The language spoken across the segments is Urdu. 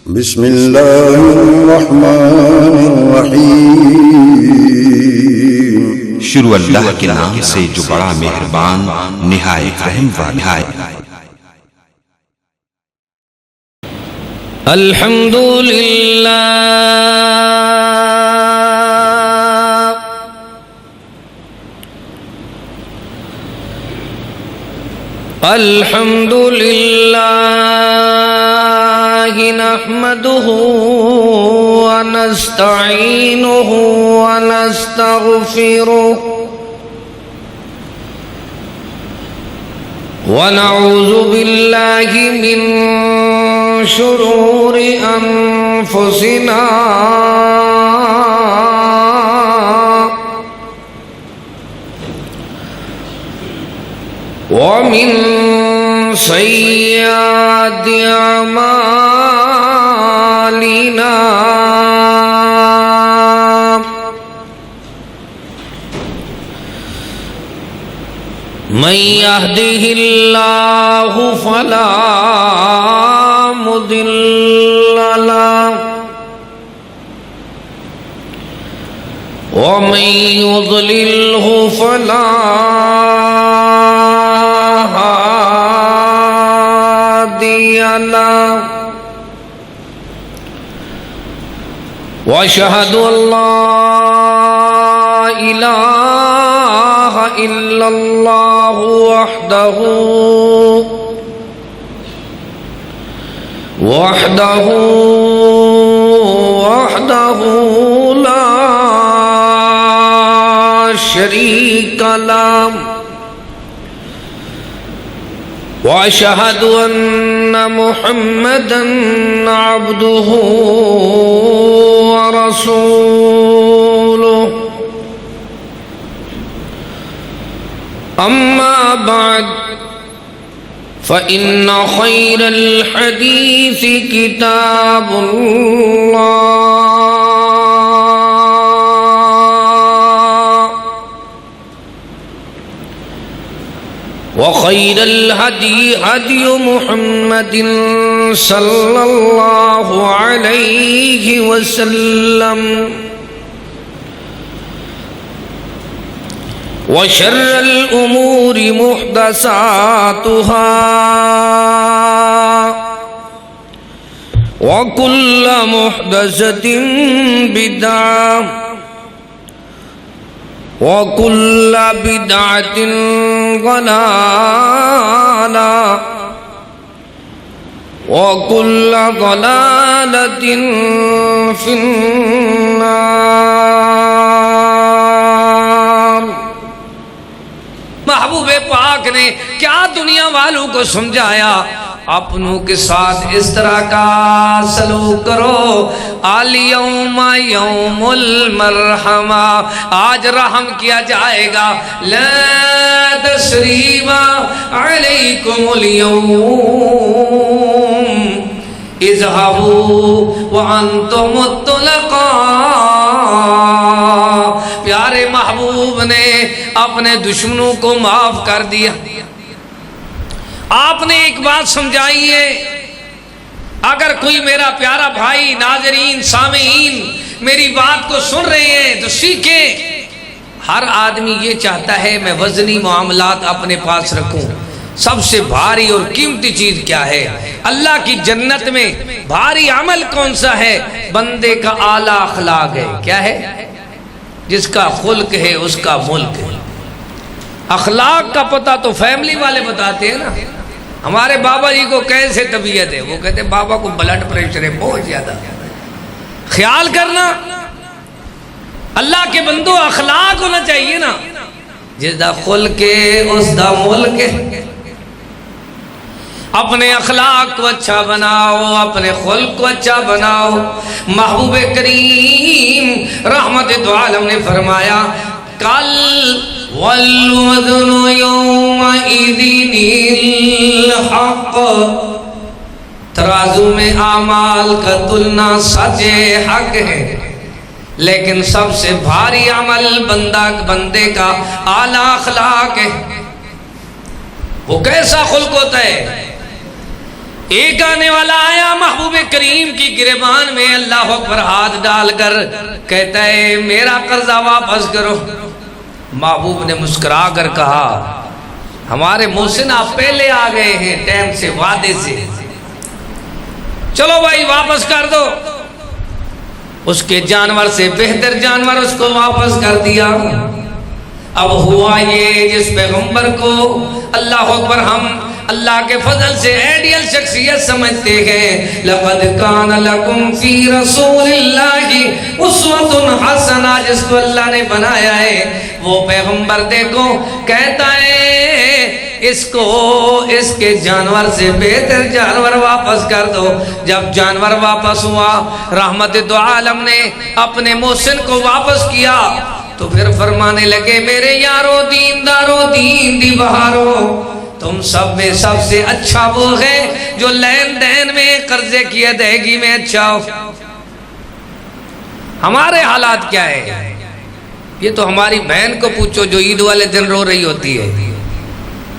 بسم اللہ الرحمن الرحیم شروع اللہ کے نام سے جو بڑا مہربان نہایت رحم والا ہے۔ الحمد للہ الحمد للہ نحمده ونستعینه ونستغفره ونعوذ باللہ من شرور انفسنا ومن سیئات اعمالنا من يهده الله فلا مضل له ومن يضلله فلا هادي له واشهد ان لا اله الا الله وحده لا شريك له واشهد ان محمدا عبده ورسوله اما بعد فإن خير الحديث كتاب الله وخير الهدي هدي محمد صلى الله عليه وسلم وشر الأمور محدثاتها وكل محدثة بدعة وكل بدعة ضلالة وكل ضلالة في النار۔ محبوب پاک نے کیا دنیا والوں کو سمجھایا، اپنوں کے ساتھ اس طرح کا سلوک کرو۔ الیوم یوم المرحمہ، آج رحم کیا جائے گا۔ لا تثریب علیکم اليوم اذهبوا وانتم الطلقاء۔ پیارے محبوب نے اپنے دشمنوں کو معاف کر دیا۔ آپ نے ایک بات سمجھائی ہے، اگر کوئی میرا پیارا بھائی، ناظرین، سامعین میری بات کو سن رہے ہیں تو سیکھیں۔ ہر آدمی یہ چاہتا ہے میں وزنی معاملات اپنے پاس رکھوں۔ سب سے بھاری اور قیمتی چیز کیا ہے؟ اللہ کی جنت میں بھاری عمل کون سا ہے؟ بندے کا اعلیٰ اخلاق ہے۔ کیا ہے؟ جس کا خلق ہے اس کا ملک ہے۔ اخلاق کا پتہ تو فیملی والے بتاتے ہیں نا۔ ہمارے بابا جی کو کیسے طبیعت ہے؟ وہ کہتے ہیں بابا کو بلڈ پریشر ہے بہت زیادہ۔ خیال کرنا، اللہ کے بندو اخلاق ہونا چاہیے نا۔ جس دا خلق ہے اس دا ملک ہے۔ اپنے اخلاق کو اچھا بناؤ، اپنے خلق کو اچھا بناؤ۔ محبوب کریم رحمت دو عالم نے فرمایا کل والوزن یومئذ الحق، ترازو میں اعمال کا تلنا سچ حق ہے، لیکن سب سے بھاری عمل بندے کا اعلیٰ اخلاق ہے۔ وہ کیسا خلق ہوتا ہے؟ ایک آنے والا آیا محبوب کریم کی گریبان میں اللہ اکبر ہاتھ ڈال کر کہتا ہے میرا قرضہ واپس کرو۔ محبوب نے مسکرا کر کہا ہمارے محسن آپ پہلے آ گئے ہیں ٹائم سے، وعدے سے، چلو بھائی واپس کر دو۔ اس کے جانور سے بہتر جانور اس کو واپس کر دیا۔ اب ہوا یہ جس پیغمبر کو اللہ اکبر ہم اللہ کے فضل سے ایڈیل شخصیت سمجھتے ہیں، لقد کان لکم فی رسول اللہ اسوۃ حسنہ، جس کو اللہ نے بنایا ہے وہ پیغمبر دیکھو کہتا ہے اس کو اس کے جانور سے بہتر جانور واپس کر دو۔ جب جانور واپس ہوا رحمت دو عالم نے اپنے محسن کو واپس کیا تو پھر فرمانے لگے میرے یارو دیندارو دین دی بہارو، تم سب میں سب سے اچھا وہ ہے جو لین دین میں قرضے کی ادائیگی میں اچھا ہو۔ ہمارے حالات کیا ہے؟ یہ تو ہماری بہن کو پوچھو جو عید والے دن رو رہی ہوتی ہے،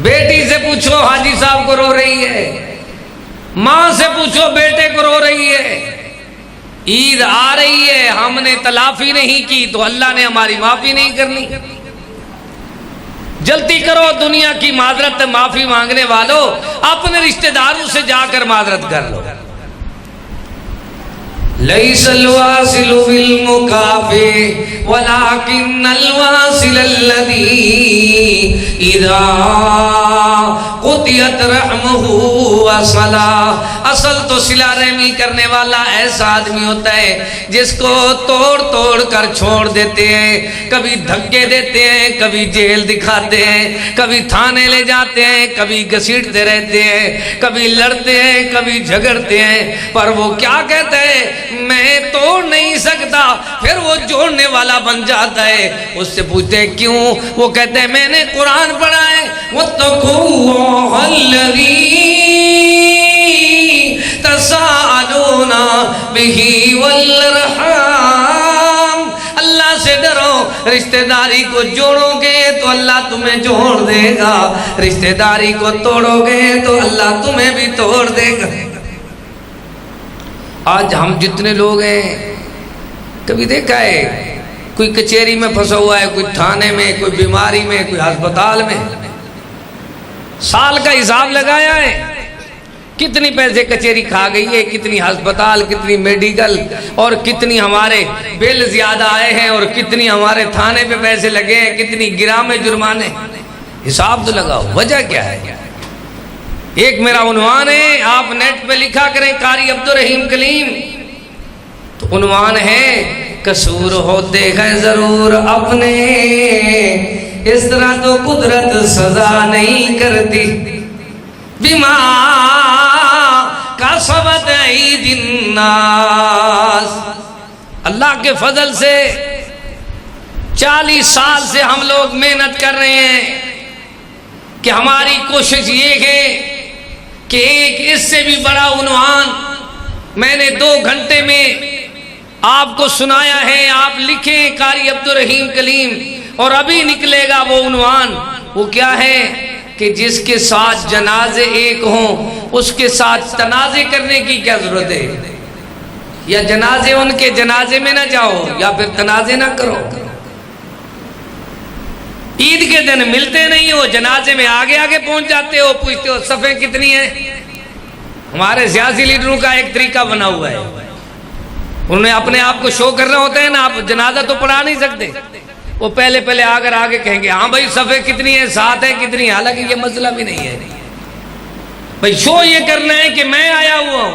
بیٹی سے پوچھو حاجی صاحب کو رو رہی ہے، ماں سے پوچھو بیٹے کو رو رہی ہے۔ عید آ رہی ہے، ہم نے تلافی نہیں کی تو اللہ نے ہماری معافی نہیں کرنی۔ جلدی کرو دنیا کی معذرت معافی مانگنے والوں، اپنے رشتہ داروں سے جا کر معذرت کر لو۔ لیس الواصل بالمکافئ ولکن الواصل الذی اذا قطعت رحمہ وصلا۔ اصل تو صلہ رحمی کرنے والا ایسا آدمی ہوتا ہے جس کو توڑ توڑ کر چھوڑ دیتے ہیں، کبھی دھکے دیتے ہیں، کبھی جیل دکھاتے ہیں، کبھی تھانے لے جاتے ہیں، کبھی گھسیٹتے رہتے ہیں، کبھی لڑتے ہیں، کبھی جھگڑتے ہیں، پر وہ کیا کہتا ہے میں توڑ نہیں سکتا، پھر وہ جوڑنے والا بن جاتا ہے۔ اس سے پوچھتے ہیں کیوں؟ وہ کہتے ہیں میں نے قرآن پڑھا ہے وَاتَّقُوا اللَّهَ الَّذِي تَسَاءَلُونَ بِهِ وَالْأَرْحَامَ، اللہ سے ڈرو، رشتہ داری کو جوڑو گے تو اللہ تمہیں جوڑ دے گا، رشتہ داری کو توڑو گے تو اللہ تمہیں بھی توڑ دے گا۔ آج ہم جتنے لوگ ہیں کبھی دیکھا ہے کوئی کچہری میں پھنسا ہوا ہے، کوئی تھانے میں، کوئی بیماری میں، کوئی ہسپتال میں، سال کا حساب لگایا ہے کتنی پیسے کچہری کھا گئی ہے، کتنی ہسپتال، کتنی میڈیکل، اور کتنی ہمارے بل زیادہ آئے ہیں، اور کتنی ہمارے تھانے پہ پیسے لگے ہیں، کتنی گرام میں جرمانے، حساب تو لگاؤ۔ وجہ کیا ہے؟ ایک میرا عنوان ہے، آپ نیٹ پہ لکھا کریں قاری عبدالرحیم کلیم، تو عنوان ہے قصور ہوتے ہیں ضرور اپنے، اس طرح تو قدرت سزا نہیں کرتی، بما کسبت ایدی الناس۔ اللہ کے فضل سے 40 سال سے ہم لوگ محنت کر رہے ہیں کہ ہماری کوشش یہ ہے کہ ایک اس سے بھی بڑا عنوان میں نے 2 گھنٹے میں آپ کو سنایا ہے، آپ لکھیں قاری عبدالرحیم کلیم، اور ابھی نکلے گا وہ عنوان۔ وہ کیا ہے کہ جس کے ساتھ جنازے ایک ہوں اس کے ساتھ تنازع کرنے کی کیا ضرورت ہے؟ یا جنازے ان کے جنازے میں نہ جاؤ یا پھر تنازع نہ کرو۔ عید کے دن ملتے نہیں ہو، جنازے میں آگے آگے پہنچ جاتے ہو، پوچھتے ہو صفیں کتنی ہیں۔ ہمارے سیاسی لیڈروں کا ایک طریقہ بنا ہوا ہے، انہیں اپنے آپ کو شو کرنا ہوتا ہے نا، آپ جنازہ تو پڑھا نہیں سکتے، وہ پہلے آگے کہیں گے ہاں بھائی صفیں کتنی ہیں، 7 ہیں کتنی، حالانکہ یہ مسئلہ بھی نہیں ہے بھائی، شو یہ کرنا ہے کہ میں آیا ہوا ہوں۔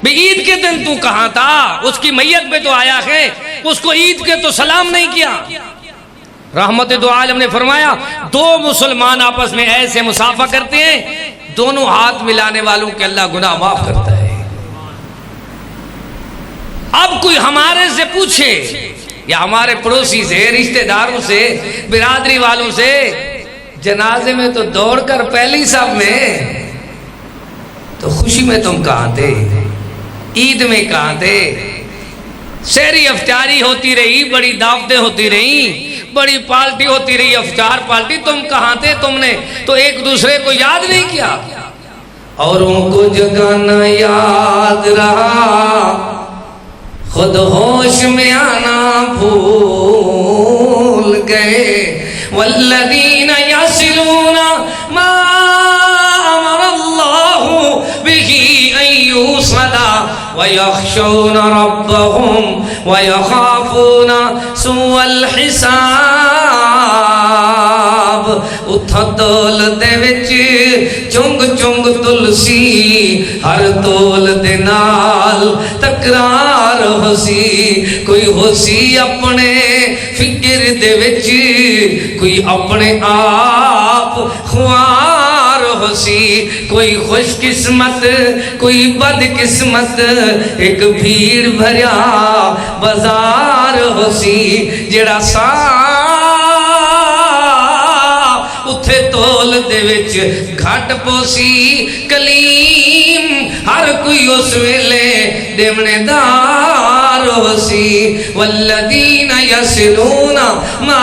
بھئی عید کے دن تو کہاں تھا؟ اس کی میت پہ تو آیا ہے، اس کو عید کے تو سلام نہیں کیا۔ رحمت دو عالم نے فرمایا 2 مسلمان آپس میں ایسے مصافحہ کرتے ہیں، دونوں ہاتھ ملانے والوں کے اللہ گناہ معاف کرتا ہے۔ اب کوئی ہمارے سے پوچھے یا ہمارے پڑوسی سے، رشتہ داروں سے، برادری والوں سے، جنازے میں تو دوڑ کر پہلی صف میں، تو خوشی میں تم کہاں تھے؟ عید میں کہاں تھے؟ سحری افطاری ہوتی رہی، بڑی دعوتیں ہوتی رہی، بڑی پارٹی ہوتی رہی، افطار پارٹی، تم کہاں تھے؟ تم نے تو ایک دوسرے کو یاد نہیں کیا۔ اوروں کو جگانا یاد رہا، خود ہوش میں آنا بھول گئے۔ والذین یصلون ما امر اللہ بہ ان یوصل ویخشون ربهم ویخافون سوء الحساب۔ اتھا تول دے وچ چنگ چنگ تلسی، ہر تول دے نال تکرار ہوسی، کوئی ہوسی اپنے فکر دے وچ، کوئی اپنے آپ خوار ہوسی، کوئی خوش قسمت کوئی بد قسمت، ایک بھیڑ بھریا بازار ہوسی، جڑا سا اتھے تول دے وچ گھٹ پوسی، کلیم ہر کوئی اس ویلے دیونے دار ہوسی۔ والذین یصلون ما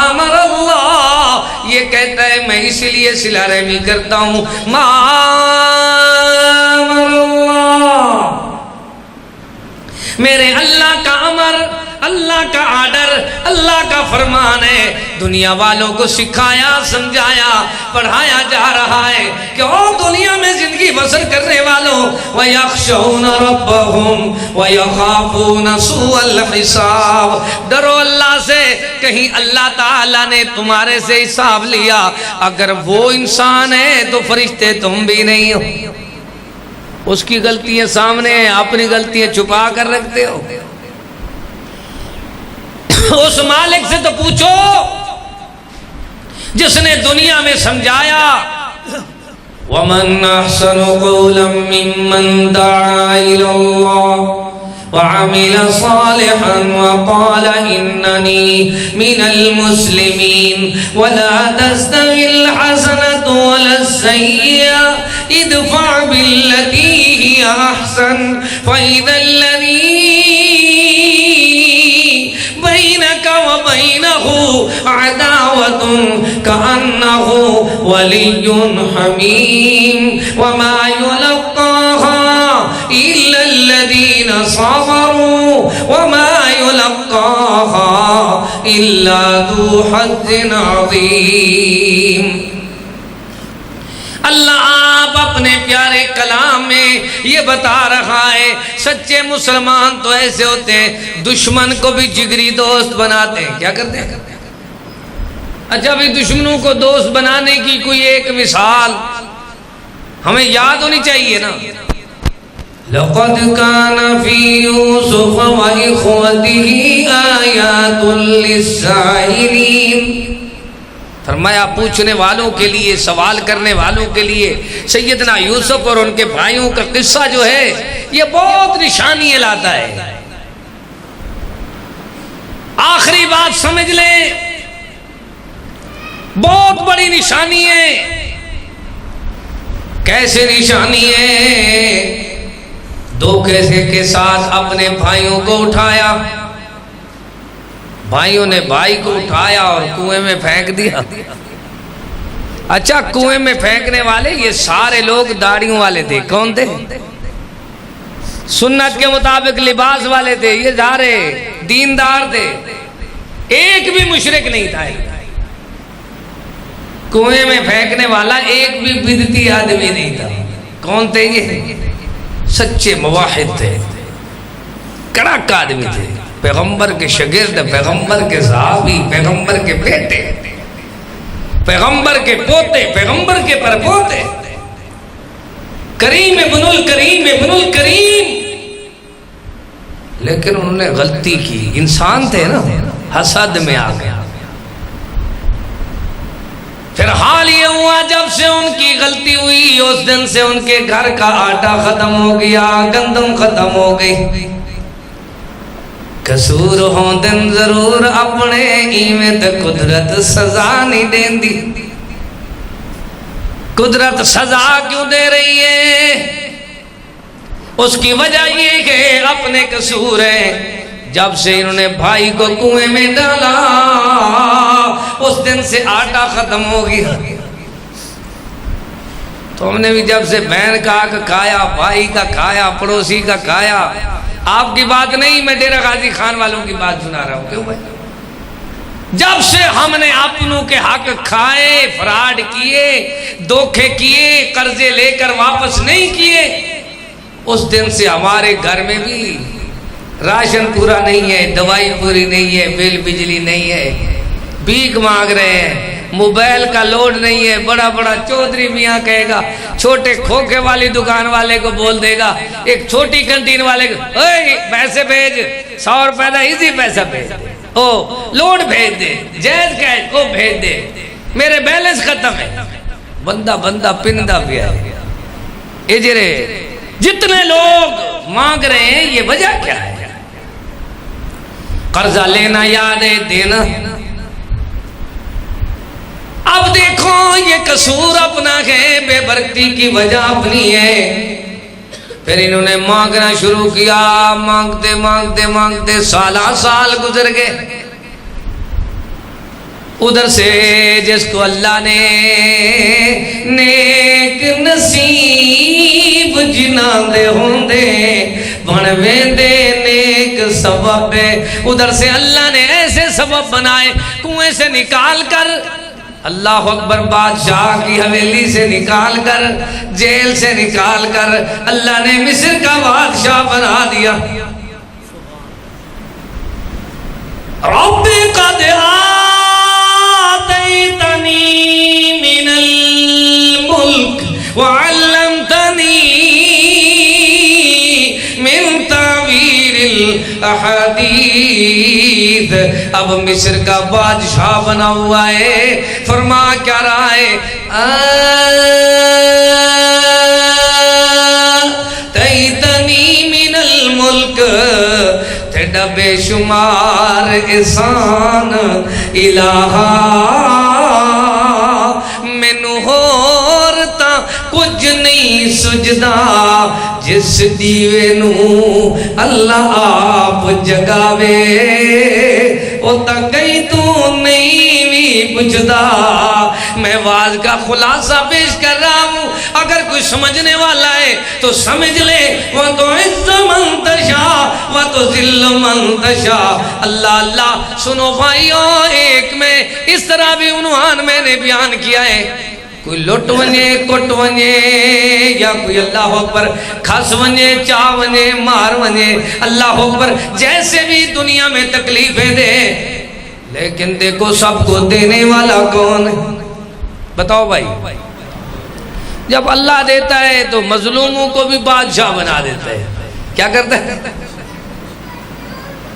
امر اللہ، یہ کہتا ہے میں اس لیے صلہ رحمی کرتا ہوں، ما امر اللہ، میرے اللہ کا امر، اللہ کا آرڈر، اللہ کا فرمان ہے، دنیا والوں کو سکھایا سمجھایا پڑھایا جا رہا ہے کہ اور دنیا میں زندگی بسر کرنے والوں وَيَخْشَوْنَ رَبَّهُمْ وَيَخَافُونَ سُوءَ الْحِسَابِ، ڈرو اللہ سے، کہیں اللہ تعالیٰ نے تمہارے سے حساب لیا، اگر وہ انسان ہے تو فرشتے تم بھی نہیں ہو، اس کی غلطیاں سامنے ہیں، اپنی غلطیاں چھپا کر رکھتے ہو۔ اس مالک سے تو پوچھو جس نے دنیا میں سمجھایا، وَمَنْ أَحْسَنُ قَوْلًا مِّمَّنْ دَعَا إِلَى اللَّهِ وَعَمِلَ صَالِحًا وَقَالَ إِنَّنِي مِنَ الْمُسْلِمِينَ وَلَا تَسْتَوِي الْحَسَنَةُ وَلَا السَّيِّئَةُ ادْفَعْ بِالَّتِي هِيَ أَحْسَنُ فَإِذَا الَّذِي بَيْنَكَ وَبَيْنَهُ عَدَاوَةٌ كَأَنَّهُ وَلِيٌّ حَمِيمٌ وَمَا يُلَقَّاهَا إِلَّا الَّذِينَ صَبَرُوا وَمَا يُلَقَّاهَا إِلَّا ذُو حَظٍّ عَظِيمٍ۔ اللہ آپ اپنے پیارے کلام میں یہ بتا رہا ہے سچے مسلمان تو ایسے ہوتے ہیں دشمن کو بھی جگری دوست بناتے ہیں۔ کیا کرتے ہیں؟ اچھا بھی دشمنوں کو دوست بنانے کی کوئی ایک مثال ہمیں یاد ہونی چاہیے نا۔ لَقَدْ كَانَ فِي يُوسُفَ وَإِخْوَتِهِ آيَاتٌ لِلسَّائِلِينَ، فرمایا پوچھنے والوں کے لیے، سوال کرنے والوں کے لیے سیدنا یوسف اور ان کے بھائیوں کا قصہ جو ہے یہ بہت نشانیاں لاتا ہے۔ آخری بات سمجھ لیں، بہت بڑی نشانی ہے۔ کیسے نشانی ہے؟ دھوکے کے ساتھ اپنے بھائیوں کو اٹھایا، بھائیوں نے بھائی کو اٹھایا اور کنویں میں پھینک دیا۔ اچھا کنویں میں پھینکنے والے یہ سارے لوگ داڑھیوں والے تھے، کون تھے؟ سنت کے مطابق لباس والے تھے، یہ سارے دیندار تھے، ایک بھی مشرک نہیں تھا۔ کنویں میں پھینکنے والا ایک بھی بدعتی آدمی نہیں تھا۔ کون تھے یہ؟ سچے موحد تھے، کڑک آدمی تھے، پیغمبر کے شاگرد، پیغمبر کے صحابی، پیغمبر کے بیٹے، پیغمبر کے پوتے، پیغمبر کے پرپوتے، کریم ابن الکریم ابن الکریم۔ لیکن انہوں نے غلطی کی، انسان تھے نا، حسد میں آ گیا۔ پھر حال یہ ہوا جب سے ان کی غلطی ہوئی اس دن سے ان کے گھر کا آٹا ختم ہو گیا، گندم ختم ہو گئی۔ قصور ہوں دن ضرور اپنے ایویں تے قدرت سزا نہیں دین دی۔ قدرت سزا کیوں دے رہی ہے؟ اس کی وجہ یہ کہ اپنے قصور ہے۔ جب سے انہوں نے بھائی کو کنویں میں ڈالا اس دن سے آٹا ختم ہو گیا۔ تو ہم نے بھی جب سے بہن کا کھایا، بھائی کا کھایا، پڑوسی کا کھایا، آپ کی بات نہیں، میں ڈیرہ غازی خان والوں کی بات سنا رہا ہوں. کیوں بھائی؟ جب سے ہم نے اپنوں کے حق کھائے، فراڈ کیے، دھوکے کیے، قرضے لے کر واپس نہیں کیے، اس دن سے ہمارے گھر میں بھی راشن پورا نہیں ہے، دوائی پوری نہیں ہے، بل بجلی نہیں ہے، بھیک مانگ رہے ہیں، موبائل کا لوڈ نہیں ہے. بڑا بڑا چودھری میاں کہے گا، چھوٹے کھوکھے والی دکان والے کو بول دے گا، ایک چھوٹی کنٹین والے کو، اے پیسے بھیج، 100 روپے دا ایزی پیسہ بھیج، او لوڈ بھیج دے، جیز کیش او بھیج دے، میرے بیلنس ختم ہے. بندہ پندہ بھی ہے. اجرے جتنے لوگ مانگ رہے ہیں، یہ وجہ کیا ہے؟ قرضہ لینا یاد ہے دینا. اب دیکھو یہ قصور اپنا ہے، بے برکتی کی وجہ اپنی ہے. پھر انہوں نے مانگنا شروع کیا، مانگتے مانگتے مانگتے سال گزر گئے. ادھر سے جس کو اللہ نے نیک نصیب جنا دے ہوندے بنویں دے نیک سبب، ادھر سے اللہ نے ایسے سبب بنائے، کنویں سے نکال کر، اللہ اکبر، بادشاہ کی حویلی سے نکال کر، جیل سے نکال کر اللہ نے مصر کا بادشاہ بنا دیا. رب قد آتیتنی من الملک وعلمتنی من تعبیر الاحادیث. اب مصر کا بادشاہ بنا ہوا ہے، فرما کیا رہا ہے؟ آتیتنی من الملک، تیرا بے شمار احسان الہا، مینوں ہور تا کچھ نہیں سجدا، جس دیوے نو اللہ آپ جگاوے، او تا کہیں تو نہیں بھی پوچھدا. میں واز کا خلاصہ پیش کر رہا ہوں، اگر کوئی سمجھنے والا ہے تو سمجھ لے. وَتُعِزُّ مَن تَشَاءُ وَتُذِلُّ مَن تَشَاءُ. اللہ اللہ. سنو بھائیو، ایک میں اس طرح بھی عنوان میں نے بیان کیا ہے، کوئی لٹ ونجے کٹ ونجے، یا کوئی اللہ اکبر کھس ونجے چاہ ونجے مار ونجے، اللہ اکبر جیسے بھی دنیا میں تکلیفیں دے، لیکن دیکھو سب کو دینے والا کون ہے؟ بتاؤ بھائی. جب اللہ دیتا ہے تو مظلوموں کو بھی بادشاہ بنا دیتا ہے. کیا کرتا ہے؟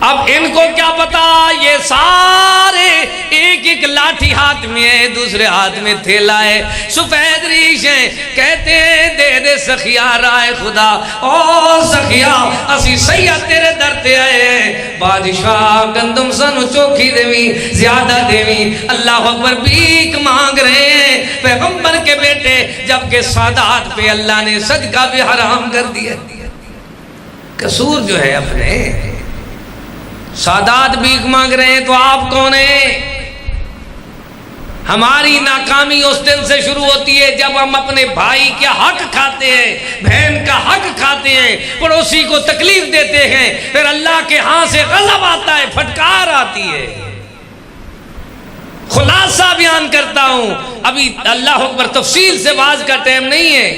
اب ان کو کیا پتا، یہ سارے ایک ایک لاٹھی ہاتھ میں ہے، دوسرے ہاتھ میں تھیلا ہے، سفید ریش ہیں. کہتے ہیں دے دے سخیا رائے خدا، او سخیا اسی سید تیرے در تے آئے ہیں، بادشاہ گندم سنو چوکھی دیویں زیادہ دیویں. اللہ اکبر. بھیک مانگ رہے ہیں پیغمبر کے بیٹے، جبکہ سادات پہ اللہ نے صدقہ بھی حرام کر دیا. قصور جو ہے اپنے، سادات بھیک مانگ رہے ہیں تو آپ کون ہیں؟ ہماری ناکامی اس دن سے شروع ہوتی ہے جب ہم اپنے بھائی کے حق کھاتے ہیں، بہن کا حق کھاتے ہیں، پڑوسی کو تکلیف دیتے ہیں، پھر اللہ کے ہاں سے غضب آتا ہے، پھٹکار آتی ہے. خلاصہ بیان کرتا ہوں، ابھی اللہ اکبر تفصیل سے واز کا ٹائم نہیں ہے.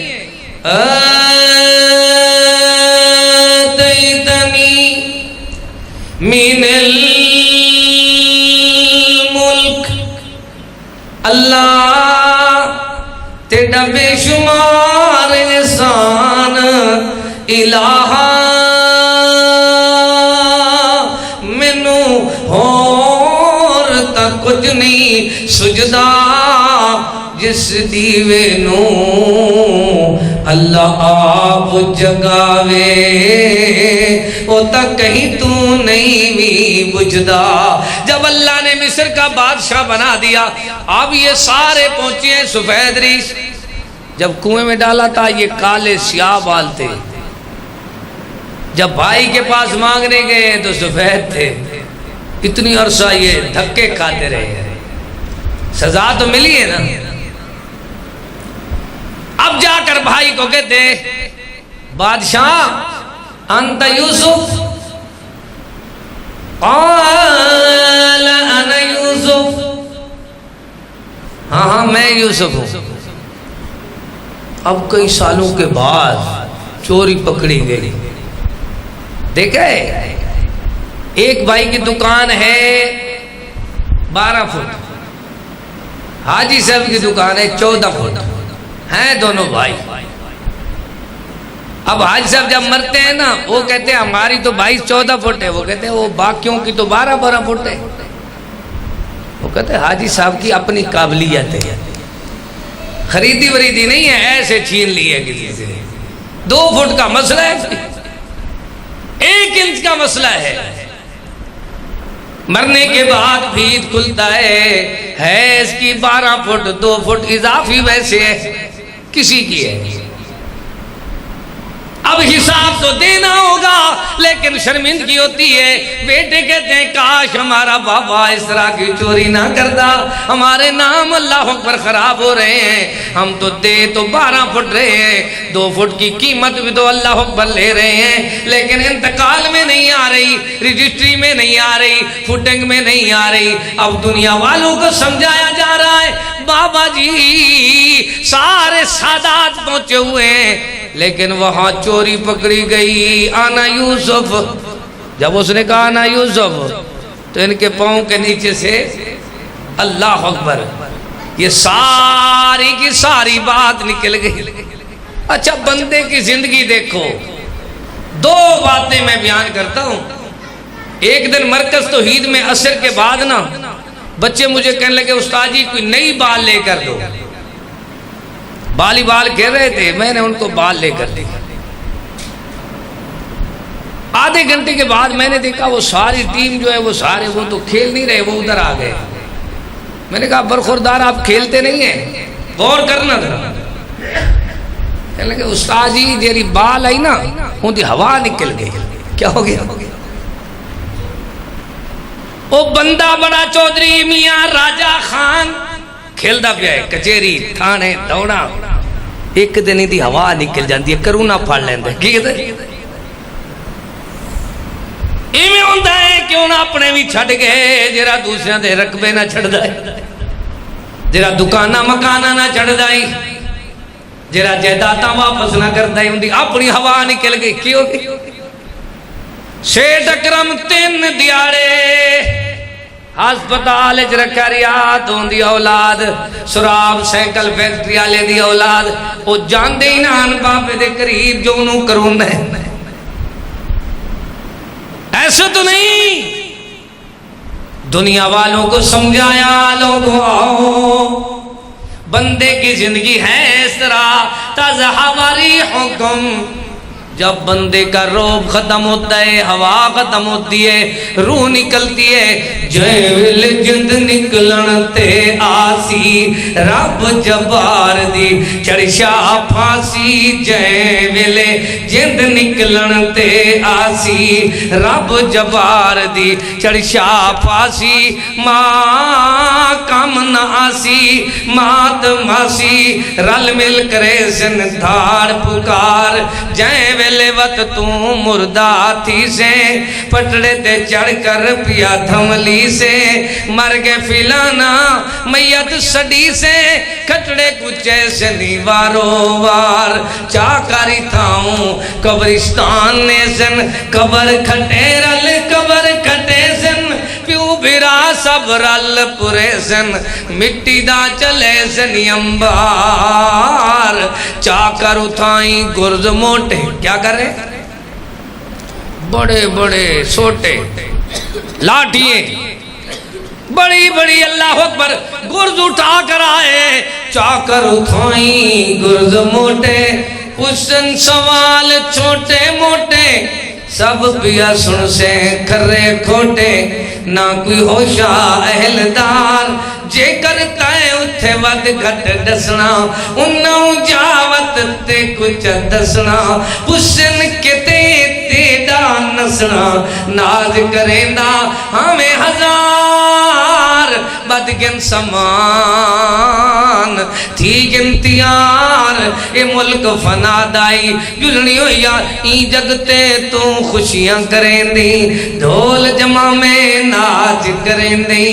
آتیتنی من الملک، اللہ تیرا بے شمار احسان الہا، مینوں ہور تا کچھ نہیں سجدا، جس دیوے نو اللہ آپ جگاوے، او تا کہیں تو نہیں بھی بجھدا. جب اللہ نے مصر کا بادشاہ بنا دیا، اب یہ سارے پہنچے ہیں سفید ریش. جب کنویں میں ڈالا تھا یہ کالے سیاہ بال تھے، جب بھائی کے پاس مانگنے گئے تو سفید تھے. اتنی عرصہ یہ دھکے کھاتے رہے، سزا تو ملی ہے نا. اب جا کر بھائی کو کہتے بادشاہ انت یوسف؟ قال انا یوسف، ہاں میں یوسف ہوں۔ اب کئی سالوں کے بعد چوری پکڑی گئی۔ دیکھے ایک بھائی کی دکان ہے 12 فٹ، حاجی صاحب کی دکان ہے 14 فٹ، ہیں دونوں بھائی۔ اب حاجی صاحب جب مرتے ہیں نا وہ کہتے ہیں ہماری تو 22-14 فٹ ہے، وہ کہتے ہیں وہ باقیوں کی تو 12-12 فٹ ہے۔ وہ کہتے ہیں حاجی صاحب کی اپنی قابلیت ہے، خریدی وریدی نہیں ہے، ایسے چھین لی ہے کسی سے۔ 2 فٹ کا مسئلہ ہے، 1 انچ کا مسئلہ ہے، مرنے کے بعد بھید کھلتا ہے اس کی 12 فٹ 2 فٹ اضافی ویسے ہے کسی کی ہے۔ اب حساب تو دینا ہوگا لیکن شرمندگی ہوتی ہے۔ بیٹے کہتے ہیں کاش ہمارا بابا اس طرح کی چوری نہ کرتا، ہمارے نام اللہ اکبر خراب ہو رہے ہیں، ہم تو دے تو 12 فٹ رہے ہیں، 2 فٹ کی قیمت بھی تو اللہ اکبر لے رہے ہیں، لیکن انتقال میں نہیں آ رہی، رجسٹری میں نہیں آ رہی، فوٹنگ میں نہیں آ رہی۔ اب دنیا والوں کو سمجھایا جا رہا ہے بابا جی سارے سادات پہنچے ہوئے ہیں، لیکن وہاں چوری پکڑی گئی۔ آنا یوسف، جب اس نے کہا آنا یوسف تو ان کے پاؤں کے نیچے سے اللہ اکبر یہ ساری کی ساری بات نکل گئی۔ اچھا بندے کی زندگی دیکھو، 2 باتیں میں بیان کرتا ہوں۔ ایک دن مرکز توحید میں عصر کے بعد نا بچے مجھے کہنے لگے استاد جی کوئی نئی بال لے کر دو، بالی بال کہہ رہے تھے، میں نے ان کو بال لے کر دی۔ آدھے گھنٹے کے بعد میں نے دیکھا وہ ساری ٹیم جو ہے وہ سارے وہ تو کھیل نہیں رہے، وہ ادھر آ گئے۔ میں نے کہا برخوردار آپ کھیلتے نہیں ہیں، غور کرنا تھا۔ کہنے لگے استاد جی جیری بال آئی نا ان دی ہوا نکل گئی۔ کیا ہو گیا؟ وہ بندہ بڑا چودھری میاں راجہ خان کھیلدا پیا ہے، کچہری تھانے دوڑا، ایک دن دی ہوا نکل جاندی ہے، کرونا پھڑ لیندے۔ کی کہتے ایویں ہوندا ہے کیوں نہ اپنے بھی چھڈ گئے، جڑا دوسرے دے رقبے نہ چھڑدا ہے، جڑا دکاناں مکاناں نہ چھڑدا ہے، جڑا جائیداداں واپس نہ کردا ہے، اندی اپنی ہوا نکل گئی۔ کی ہو گئی؟ سیٹھ اکرم 3 دیاڑے ہسپتال وچ رکھا ریات ہوندی اولاد، سراب سائیکل فیکٹری والے دی اولاد، او جاندے ہی نہ بابے دے قریب جو انہوں کرونا ہے۔ ایسا تو نہیں، دنیا والوں کو سمجھایا لوگوں آؤ بندے کی زندگی ہے اس طرح، تذہباری حکم، جب بندے کا روب ختم ہوتا ہے، ہوا ختم ہوتی ہے، روح نکلتی ہے، جیل جند نکلن تے آسی رب جبار دی چڑشا پھانسی، جیل جند نکلن تے آسی رب جبار دی چڑشا پھانسی، ماں کم نہ آسی مات ماسی، رل مل کرے سن دھاڑ پکار، جیل ویلے وقت تو مردہ تھی سے، پٹڑے تے چڑھ کر پیا دھملی سے، مر گئے فلانا میت سڑی سے، کھٹڑے کچے سے نیوارو وار، چاکاری تھاؤں قبرستان نے سن، قبر کھٹے رل قبر کھٹے سن، پیو بھرا سب رل پورے سن، مٹی دا چلے سن امبار، چاکر اٹھائیں گرز موٹے، کیا کرے بڑے بڑے سوٹے لاٹھیے بڑی بڑی، اللہ اکبر، گرز اٹھا کر آئے، چاکر اٹھائیں گرز موٹے، پوچھن سوال چھوٹے موٹے، سب پیا سن سے کھرے کھوٹے، نہ کوئی ہوشا اہلدار، جے کرتا ہے اتھے ود گھٹ دسنا، انہوں جاوت تے کچھ دسنا، پوچھن کتے تیڑا ہسنا ناز کریندا ہمیں ہزار بدگن سمان تھی گنتیار اے ملک فنا دائی جلنی ہو یا ای جگتے تو خوشیاں کریں دی ڈھول جمع میں ناچ کریں دی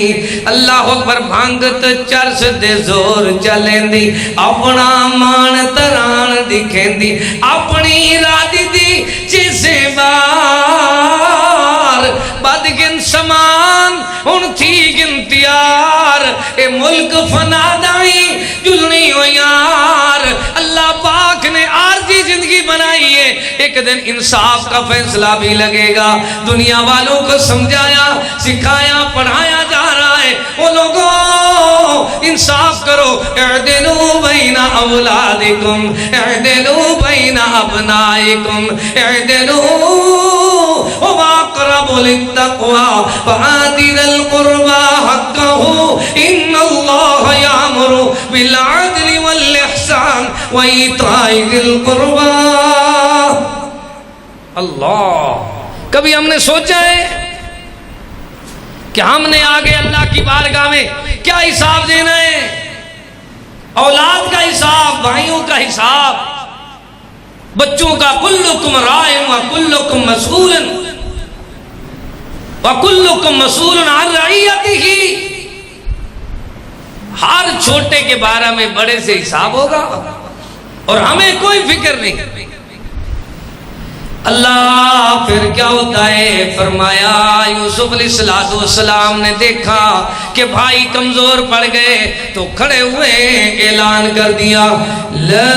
اللہ اکبر بھانگت چرس دے زور چلیں دی اپنا مان تران دکھیں دی اپنی رادی دی جسے بار بدگن سمان ان تھی گنتیار اے ملک فنا دائی جلنی ہو یار اللہ پاک نے عارضی زندگی بنائی ہے ایک دن انصاف کا فیصلہ بھی لگے گا دنیا والوں کو سمجھایا سکھایا پڑھایا جا رہا ہے وہ لوگوں انصاف کرو اعدلو بین اولادکم اعدلو بین ابنائکم اعدلو واقرب للتقوى فآتِ ذا القربى حقه ان اللہ یامر بالعدل والاحسان وإیتاء ذی القربى اللہ کبھی ہم نے سوچا ہے کہ ہم نے آگے اللہ کی بارگاہ میں کیا حساب دینا ہے اولاد کا حساب بھائیوں کا حساب بچوں کا کلکم رائع وکلکم مسئول وکلکم مسئول عن رعیتہ ہر چھوٹے کے بارے میں بڑے سے حساب ہوگا اور ہمیں کوئی فکر نہیں اللہ پھر کیا ہوتا ہے فرمایا یوسف علیہ السلام نے دیکھا کہ بھائی کمزور پڑ گئے تو کھڑے ہوئے اعلان کر دیا لا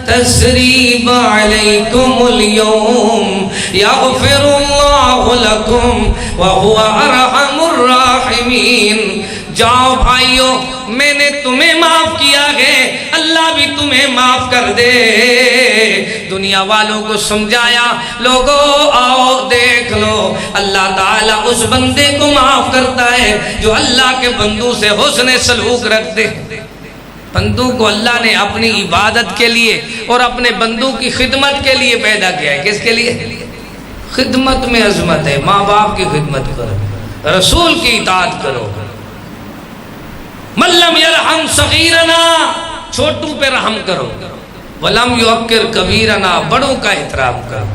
تسریب علیکم اليوم یغفر اللہ لکم وہو ارحم الراحمین جاؤ بھائیو میں نے تمہیں معاف کیا ہے اللہ بھی تمہیں معاف کر دے دنیا والوں کو سمجھایا لوگوں آؤ دیکھ لو اللہ تعالیٰ اس بندے کو معاف کرتا ہے جو اللہ کے بندوں سے حسن سلوک رکھتے بندوں کو اللہ نے اپنی عبادت کے لیے اور اپنے بندوں کی خدمت کے لیے پیدا کیا ہے کس کے لیے خدمت میں عظمت ہے ماں باپ کی خدمت کرو رسول کی اطاعت کرو من لم یرحم صغیرنا چھوٹوں پہ رحم کرو ولم یوقر کبیرنا بڑوں کا احترام کرو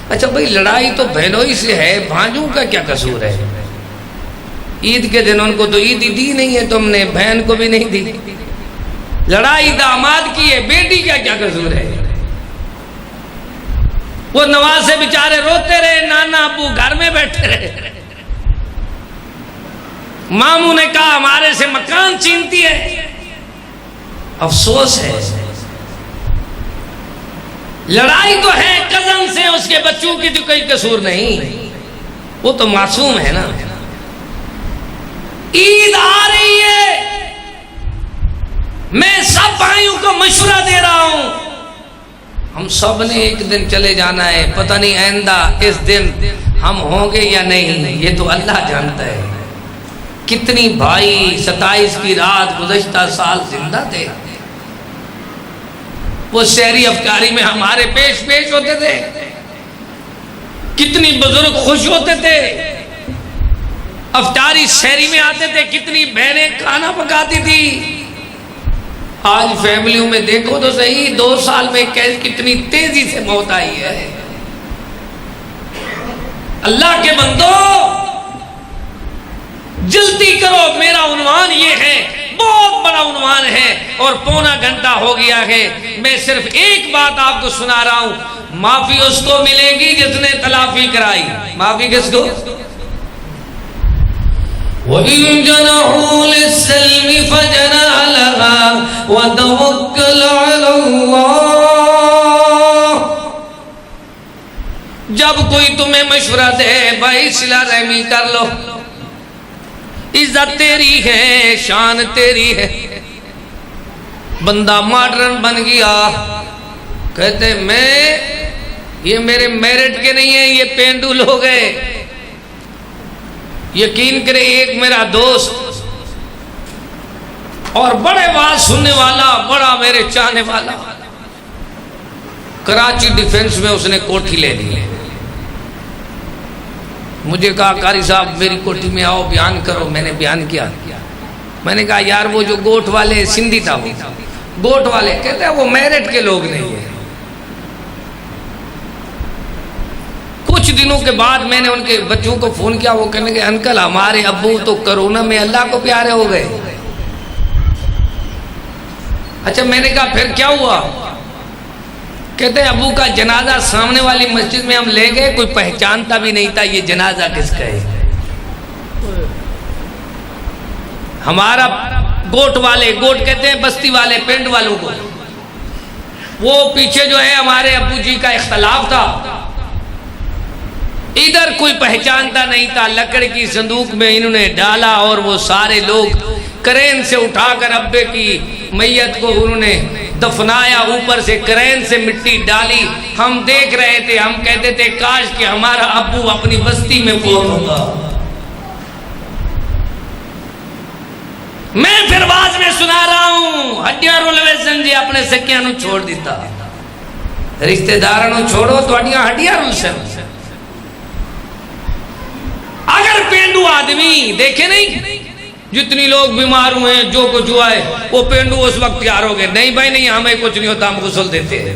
اچھا بھئی لڑائی تو بہنوئی سے ہے بھانجوں کا کیا قصور ہے عید کے دن ان کو تو عید دی نہیں ہے تم نے بہن کو بھی نہیں دی لڑائی داماد کی ہے بیٹی کا کیا قصور ہے وہ نوازے بیچارے روتے رہے نانا ابو گھر میں بیٹھے رہے ماموں نے کہا ہمارے سے مکان چھینتی ہے افسوس ہے لڑائی تو ہے کزن سے اس کے بچوں کی تو کوئی قصور نہیں وہ تو معصوم ہے نا عید آ رہی ہے میں سب بھائیوں کو مشورہ دے رہا ہوں ہم سب نے ایک دن چلے جانا ہے پتہ نہیں آئندہ اس دن ہم ہوں گے یا نہیں یہ تو اللہ جانتا ہے کتنی بھائی 27 کی رات گزشتہ سال زندہ تھے وہ شہری افطاری میں ہمارے پیش ہوتے تھے کتنی بزرگ خوش ہوتے تھے افطاری شہری میں آتے تھے کتنی بہنیں کھانا پکاتی تھی آج فیملیوں میں دیکھو تو صحیح 2 سال میں کتنی تیزی سے موت آئی ہے اللہ کے بندو جلدی کرو میرا عنوان یہ ہے بہت بڑا عنوان ہے اور 1.25 گھنٹہ ہو گیا ہے میں صرف ایک بات آپ کو سنا رہا ہوں معافی اس کو ملے گی جس نے تلافی کرائی معافی کس کو وَإِن جَنَحُوا لِلسَّلْمِ فَجَنَحْ لَهَا وَتَوَكَّلْ عَلَى اللَّهِ جب کوئی تمہیں مشورہ دے بھائی صلہ رحمی کر لو عزت تیری ہے شان تیری ہے بندہ ماڈرن بن گیا کہتے میں یہ میرے میرٹ کے نہیں ہیں یہ پینڈو لوگ ہیں یقین کرے ایک میرا دوست اور بڑے بات سننے والا بڑا میرے چاہنے والا کراچی ڈیفنس میں اس نے کوٹھی لے لی. مجھے کہا قاری صاحب میری کوٹھی میں آؤ بیان کرو. میں نے بیان کیا. میں نے کہا یار وہ جو گوٹ والے سندھی تھا وہ گوٹ والے کہتے ہیں وہ میرٹ کے لوگ نہیں ہیں. کچھ دنوں کے بعد میں نے ان کے بچوں کو فون کیا. وہ کہنے کہ انکل ہمارے ابو تو کرونا میں اللہ کو پیارے ہو گئے. اچھا میں نے کہا پھر کیا ہوا؟ کہتے ہیں ابو کا جنازہ سامنے والی مسجد میں ہم لے گئے, کوئی پہچانتا بھی نہیں تھا یہ جنازہ کس کا ہے. ہمارا گوٹ والے, گوٹ کہتے ہیں بستی والے, پنڈ والوں کو, وہ پیچھے جو ہے ہمارے ابو جی کا اختلاف تھا, ادھر کوئی پہچانتا نہیں تھا. لکڑ کی صندوق میں انہوں نے ڈالا اور وہ سارے لوگ کرین سے اٹھا کر ابے کی میت کو انہوں نے دفنایا. اوپر سے کرین سے مٹی ڈالی. ہم دیکھ رہے تھے, ہم کہتے تھے کاش کہ ہمارا ابو اپنی بستی میں فوت ہوگا. میں پھر باز میں سنا رہا ہوں ہڈیاں رولوے سن جی اپنے سکیاں نو چھوڑ دیتا, رشتہ داراں نو چھوڑو تواڈیاں ہڈیاں رول سن. اگر پینڈو آدمی دیکھے نہیں جتنی لوگ بیمار ہوئے ہیں جو کچھ ہوا ہے وہ پینڈو اس وقت تیار ہو گئے, نہیں بھائی نہیں ہمیں کچھ نہیں ہوتا, ہم غسل دیتے ہیں.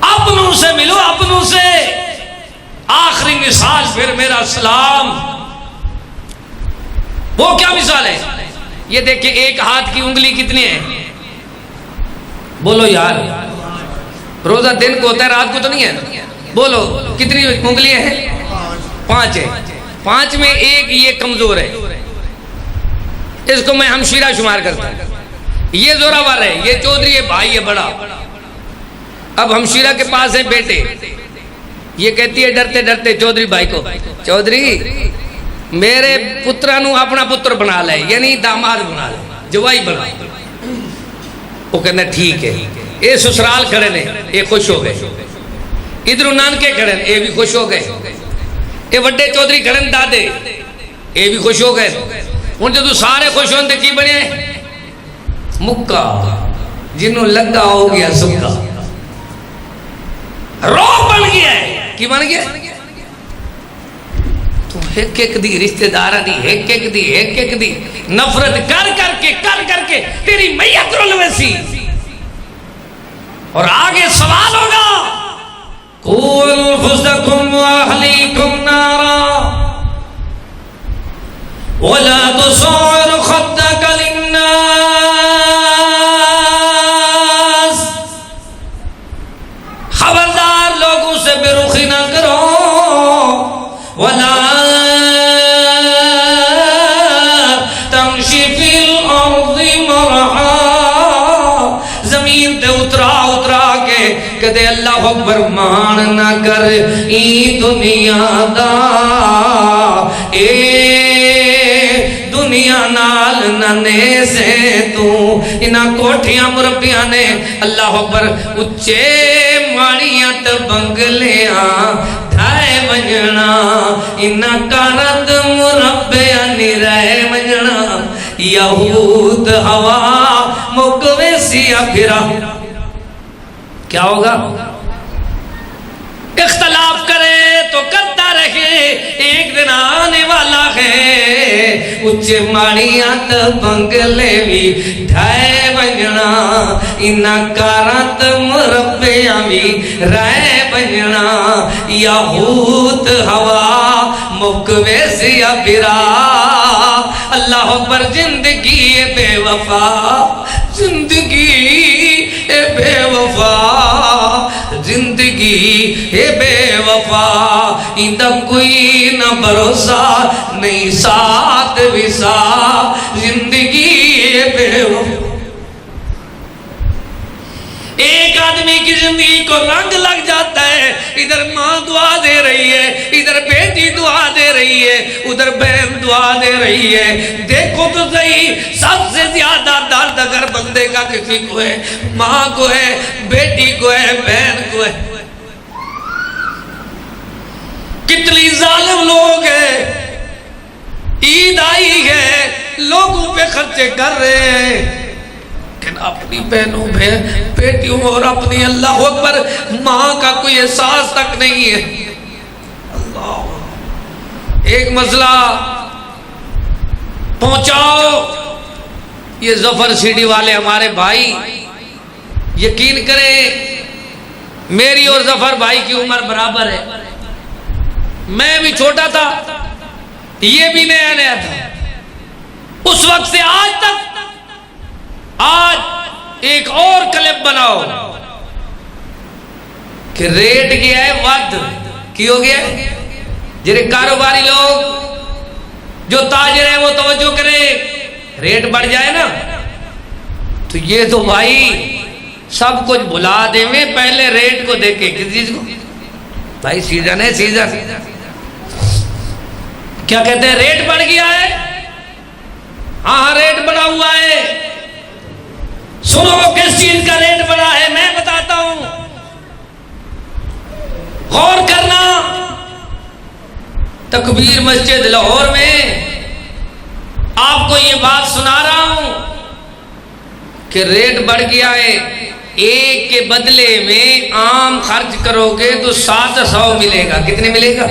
اپنوں سے ملو, اپنوں سے. آخری مثال پھر میرا سلام, وہ کیا مثال ہے یہ دیکھیں. ایک ہاتھ کی انگلی کتنی ہے بولو یار؟ روزہ دن کو ہوتا ہے رات کو تو نہیں ہے. بولو کتنی انگلیاں ہیں؟ 5 ہے. 5 میں ایک یہ کمزور ہے, اس کو میں ہمشیرہ شمار کرتا ہوں. یہ زوراور ہے, یہ چودھری ہے, بھائی ہے بڑا. اب ہمشیرہ کے پاس ہے بیٹے, یہ کہتی ہے ڈرتے ڈرتے چودھری بھائی کو, چودھری میرے پترا نو اپنا پتر بنا لے, یعنی داماد بنا لے, جوائی بنا. وہ کہنا ٹھیک ہے. یہ سسرال کھڑے نے, یہ خوش ہو گئے. ادھر نانکے کھڑے نے, یہ بھی خوش ہو گئے. یہ وڈے چودھری کھڑے نے دادے, یہ بھی خوش ہو گئے. ہوں جدو سارے خوش ہوتے کی بنے مکہ, جنوں لگا ہو گیا سکا, روح بن گیا ہے. کی بن گیا؟ تو ایک ایک دی رشتہ دارہ دی, ایک ایک دی, ایک ایک دی نفرت کر کے تیری میت رولوے سی. اور آگے سوال ہوگا قُوْ أَنفُسَكُمْ وَأَهْلِيكُمْ نَارًا وَلَا تُصَعِّرْ خَدَّكَ لِلنَّاسِ. خبردار لوگوں سے بے رخی نہ کرو. وَلَا تَمْشِ فِي الْأَرْضِ مَرَحًا. زمین تے اترا کے کدے اللہ اکبر مان نہ کر. ای دنیا دا اے دنیا نال ننے سے تو انہاں کوٹھیاں مربیاں نے اللہ اکبر اچے ماڑیاں تے بنگلیاں ڈھائے ونجنا. انہاں کارت مربیاں نی رہے ونجنا. یہود ہوا مکوے سیا پھرا. کیا ہوگا؟ اختلاف کرے تو کرتا رہے, ایک دن آنے والا ہے. اچھے ماڑیاں تے بنگلے بھی ڈھائے ونجنا. انہاں کارت مربیاں بھی رہے ونجنا. یہود ہوا مکوے سیا پھرا. اللہ اکبر. زندگی بے وفا, زندگی بے وفا, زندگی بے وفا. اندہ کوئی نہ بھروسہ نہیں ساتھ وسا. زندگی بے وفا. ایک آدمی کی زندگی کو رنگ لگ جاتا ہے. ادھر ماں دعا دے رہی ہے, ادھر بیٹی دعا دے رہی ہے, ادھر بہن دعا دے رہی ہے. دیکھو تو صحیح, سب سے زیادہ درد اگر بندے کا کسی کو ہے, ماں کو ہے, بیٹی کو ہے, بہن کو ہے. کتنی ظالم لوگ ہیں. عید آئی ہے, لوگوں پہ خرچے کر رہے ہیں. اپنی بہنوں بیٹیوں اور اپنی اللہ اکبر ماں کا کوئی احساس تک نہیں ہے. اللہ ایک مسئلہ پہنچاؤ. یہ ظفر سی ڈی والے ہمارے بھائی یقین کریں میری اور ظفر بھائی کی عمر برابر ہے. میں بھی چھوٹا تھا یہ بھی نیا نیا تھا. اس وقت سے آج تک آج ایک اور کلپ بناؤ کہ ریٹ کیا ہے ود کی ہو گیا. جنہیں کاروباری لوگ جو تاجر ہیں وہ توجہ کریں ریٹ بڑھ جائے نا تو یہ تو بھائی سب کچھ بھلا دیں میں پہلے ریٹ کو دیکھیں. کس چیز کو بھائی سیزن ہے سیزن کیا کہتے ہیں ریٹ بڑھ گیا ہے. ہاں ریٹ بڑھا ہوا ہے. سنو کس چیز کا ریٹ بڑھا ہے میں بتاتا ہوں غور کرنا. تکبیر مسجد لاہور میں آپ کو یہ بات سنا رہا ہوں کہ ریٹ بڑھ گیا ہے. ایک کے بدلے میں عام خرچ کرو گے تو 700 ملے گا. کتنے ملے گا؟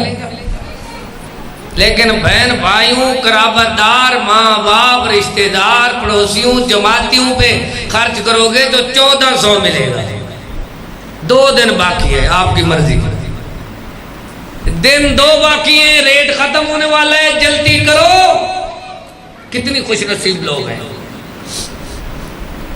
لیکن بہن بھائیوں قرابت دار ماں باپ رشتہ دار پڑوسیوں جماعتیوں پہ خرچ کرو گے تو 1400 ملے گا. 2 دن باقی ہے آپ کی مرضی. دن 2 باقی ہیں ریٹ ختم ہونے والا ہے جلدی کرو. کتنی خوش نصیب لوگ ہیں.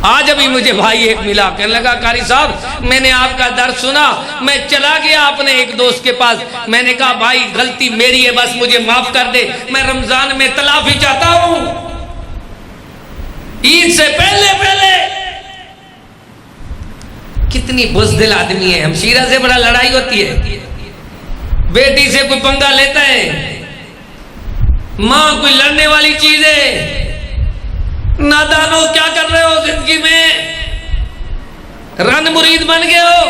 آج ابھی مجھے بھائی ایک ملا کہنے لگا قاری صاحب میں نے آپ کا درس سنا میں چلا گیا اپنے ایک دوست کے پاس. میں نے کہا بھائی غلطی میری ہے بس مجھے معاف کر دے میں رمضان میں تلافی چاہتا ہوں. عید سے پہلے کتنی بزدل آدمی ہے. ہمشیرہ سے بڑا لڑائی ہوتی ہے. بیٹی سے کوئی پنگا لیتا ہے. ماں کوئی لڑنے والی چیز ہے. نادانو کیا کر رہے ہو زندگی میں رن مرید بن گئے ہو.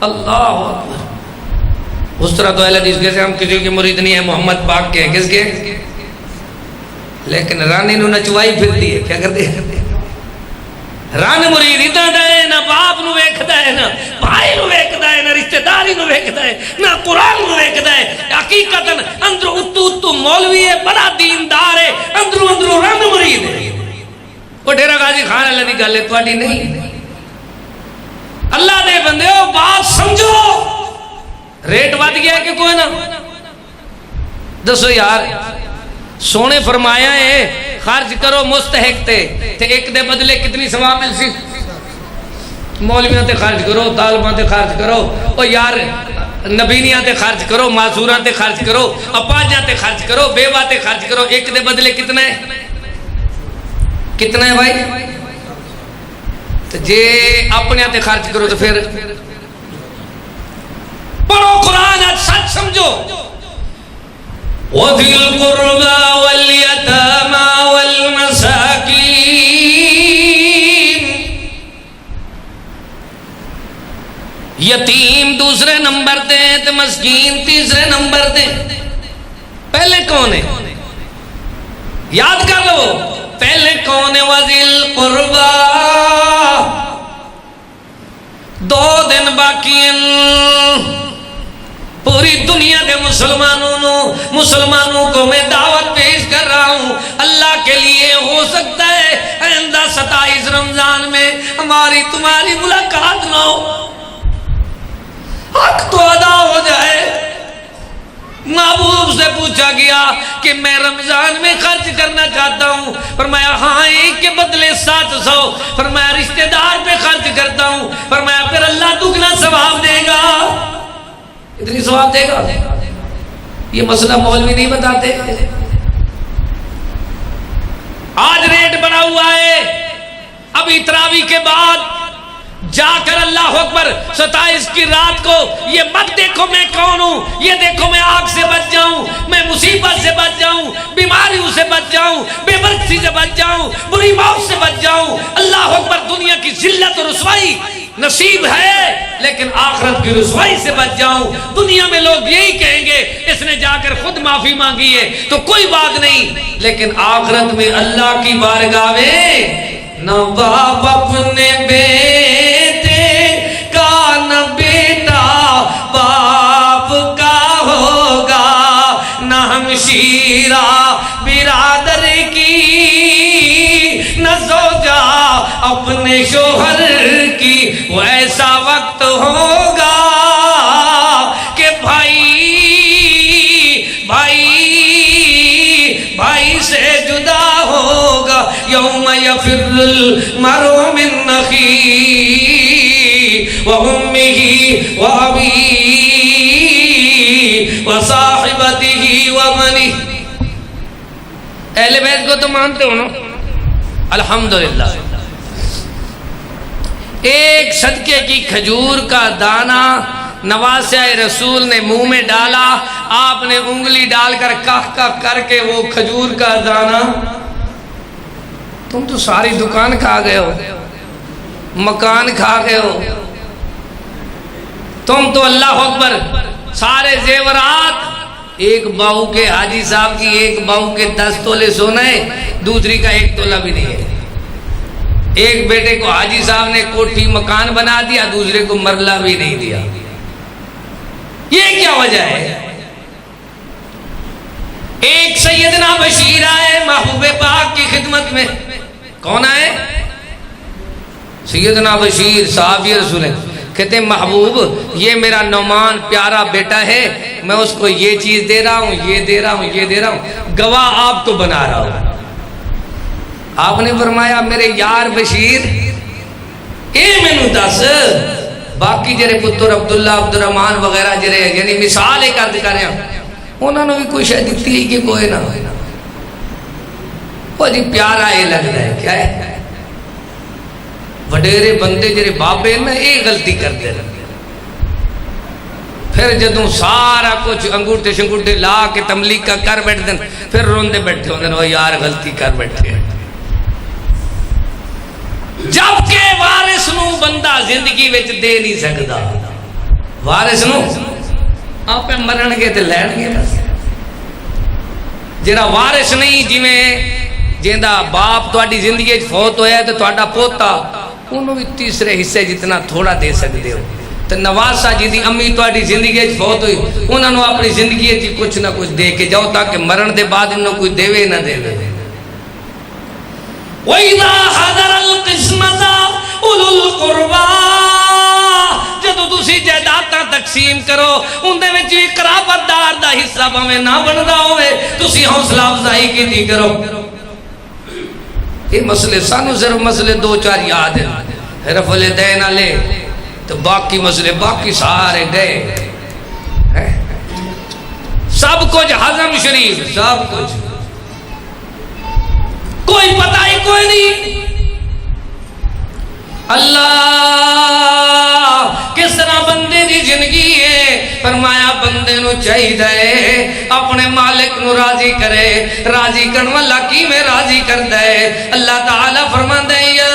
اللہ اکبر. اس طرح تو اہل حدیث کیسے ہم کسی کے مرید نہیں ہیں محمد پاک کے ہیں. کس کے؟ لیکن رن انہوں نچوائی پھرتی ہے. کیا کرتے ہیں رن مرید اتنا ہے نہ باپ نو ویکھدا ہے نہ بھائی نو ویکھدا ہے نہ رشتہ داری نو ویکھدا ہے نہ قرآن نو ویکھدا ہے. حقیقتاً اندروں اتو مولوی ہے بڑا دیندار ہے اندروں رن مرید ہے. وہ ڈیرا غازی خان اللہ دی گل ہے تہاڈی نہیں. اللہ دے بندیو بات سمجھو. ریٹ ود گیا کہ کوئی نہ دسو یار. سونے فرمایا ہے خرچ کرو مستحق تے ایک دے بدلے کتنی ثواب مل سی. مولویاں تے خرچ کرو طالباں تے خرچ کرو او یار نبینیاں تے خرچ کرو معذوراں تے خرچ کرو اپاجاں تے خرچ کرو بیوہ تے خرچ کرو. ایک دے بدلے کتنا ہے کتنا ہے بھائی. تو جے اپنے تے خرچ کرو تو پھر پڑھو قرآن آج سچ سمجھو. وَذِي الْقُرْبَى وَالْيَتَامَى وَالْمَسَاكِينِ. یتیم دوسرے نمبر دیں تو مسکین تیسرے نمبر دیں. پہلے کون ہے یاد کر لو. پہلے کون ہے وَذِي الْقُرْبَى. 2 دن باقی ہیں. پوری دنیا کے مسلمانوں کو میں دعوت پیش کر رہا ہوں. اللہ کے لیے ہو سکتا ہے آئندہ 27 رمضان میں ہماری تمہاری ملاقات نہ ہو. حق تو ادا ہو جائے. محبوب سے پوچھا گیا کہ میں رمضان میں خرچ کرنا چاہتا ہوں. فرمایا ہاں ایک کے بدلے 700. فرمایا رشتہ دار پہ خرچ کرتا ہوں. فرمایا پھر اللہ دگنا ثواب دے گا. اتنی ثواب دے گا. یہ مسئلہ مولوی نہیں بتاتے. آج ریٹ بنا ہوا ہے. ابھی تراویح کے بعد جا کر اللہ اکبر 27 کی رات کو یہ مت دیکھو میں کون ہوں. یہ دیکھو میں آگ سے بچ جاؤں میں مصیبت سے بچ جاؤں بیماریوں سے بچ جاؤں بے برکتی سے بچ جاؤں بری موت سے بچ جاؤں. اللہ اکبر. دنیا کی ذلت اور رسوائی نصیب ہے لیکن آخرت کی رسوائی سے بچ جاؤں. دنیا میں لوگ یہی کہیں گے اس نے جا کر خود معافی مانگی ہے تو کوئی بات نہیں. لیکن آخرت میں اللہ کی بارگاہ میں نہ باپ اپنے بیٹے کا نہ بیٹا باپ کا ہوگا، نہ ہمشیرہ برادر کی نہ زوجہ اپنے شوہر کی۔ وہ ایسا وقت ہوگا کہ بھائی سے جدا ہوگا۔ یوم یفر المرء من اخیہ وامہ وابیہ وصاحبتہ وبنیہ۔ اہل بیت کو تو مانتے ہو نا؟ الحمدللہ۔ ایک صدقے کی کھجور کا دانہ نواسہ رسول نے منہ میں ڈالا، آپ نے انگلی ڈال کر کاہ کاہ کر کے وہ کھجور کا دانہ، تم تو ساری دکان کھا گئے ہو، مکان کھا گئے ہو، تم تو اللہ اکبر سارے زیورات، ایک بہو کے حاجی صاحب کی ایک بہو کے 10 تولے سونا ہے، دوسری کا 1 تولہ بھی نہیں ہے۔ ایک بیٹے کو حاجی صاحب نے کوٹھی مکان بنا دیا، دوسرے کو مرلہ بھی نہیں دیا۔ یہ کیا وجہ ہے؟ ایک سیدنا بشیر آئے محبوب پاک کی خدمت میں۔ کون آئے؟ سیدنا بشیر صحابی رسول ہیں۔ کہتے ہیں محبوب یہ میرا نعمان پیارا بیٹا ہے، میں اس کو یہ چیز دے رہا ہوں، یہ دے رہا ہوں، یہ دے رہا ہوں، گواہ آپ کو بنا رہا ہوں۔ آپ نے فرمایا میرے یار بشیر اے مینوں دس باقی جڑے پتر عبداللہ عبدالرحمان وغیرہ جڑے یعنی مثال ایک عرض کر رہے ہیں انہوں نے بھی کوئی شاید دیتی ہے کہ کوئی نہ وہ جی پیارا یہ لگتا ہے کیا ہے وڈیرے بندے جڑے بابے نا یہ غلطی کرتے ہیں پھر جدوں سارا کچھ انگوٹھے شنگوٹھے لا کے تملیغ کا کر بیٹھتے ہیں پھر روندے بیٹھتے ہوندے وہ یار غلطی کر بیٹھے ہیں۔ جبکہ وارث نو بندہ زندگی وچ دے نہیں سکتا، وارث نو آپ مرن گے تے لین گے بس۔ جڑا وارث نہیں جویں جیندا باپ تہاڈی زندگی وچ فوت ہویا ہے تے تہاڈا پوتا انہوں بھی تیسرے حصے جتنا تھوڑا دے سکتے ہو، تے نواسا جی دی امی تہاڈی زندگی وچ فوت ہوئی انہوں نے اپنی زندگی وچ کچھ نہ کچھ دے کے جاؤ تاکہ مرن دے بعد انہوں کوئی دیوے نہ دے دے۔ وَإِذَا حَضَرَ الْقِسْمَةَ أُولُو الْقُرْبَى جدو تسی جائیداداں تقسیم کرو اندے وچ بھی قرابت دار دا حصہ بھاویں نہ بندا ہوئے تسی حوصلہ افزائی کیتی کرو۔ یہ مسئلے سانو صرف مسئلے 2-4 یاد ہیں، رفع دین والے تو باقی مسئلے باقی سارے گئے، سب کچھ ہضم شریف، سب کچھ کوئی پتہ ہی کوئی نہیں۔ اللہ کس طرح بندے دی زندگی ہے، فرمایا بندے نو چاہیے اپنے مالک نو راضی کرے، راضی کرن والا کی میں راضی کردا ہے۔ اللہ تعالی فرماندا ہے یا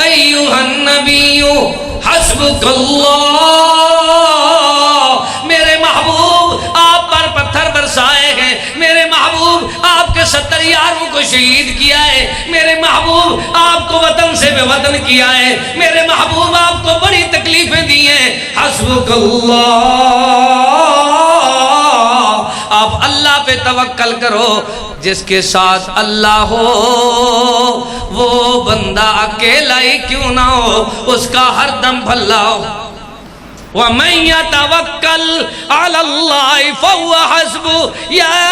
ایھا النبی حسبک اللہ، میرے محبوب آپ پر پتھر برسائے ہیں، میرے محبوب آپ کے 70 یاروں کو شہید کیا ہے، میرے محبوب آپ کو وطن سے بے وطن کیا ہے، میرے محبوب آپ کو بڑی تکلیفیں دی ہیں، حسبک اللہ، آپ اللہ پہ توکل کرو، جس کے ساتھ اللہ ہو وہ بندہ اکیلا ہی کیوں نہ ہو اس کا ہر دم بھلا ہو۔ وَمَن يَتَوَكَّلْ عَلَى اللَّهِ فَهُوَ حَسْبُهُ يَا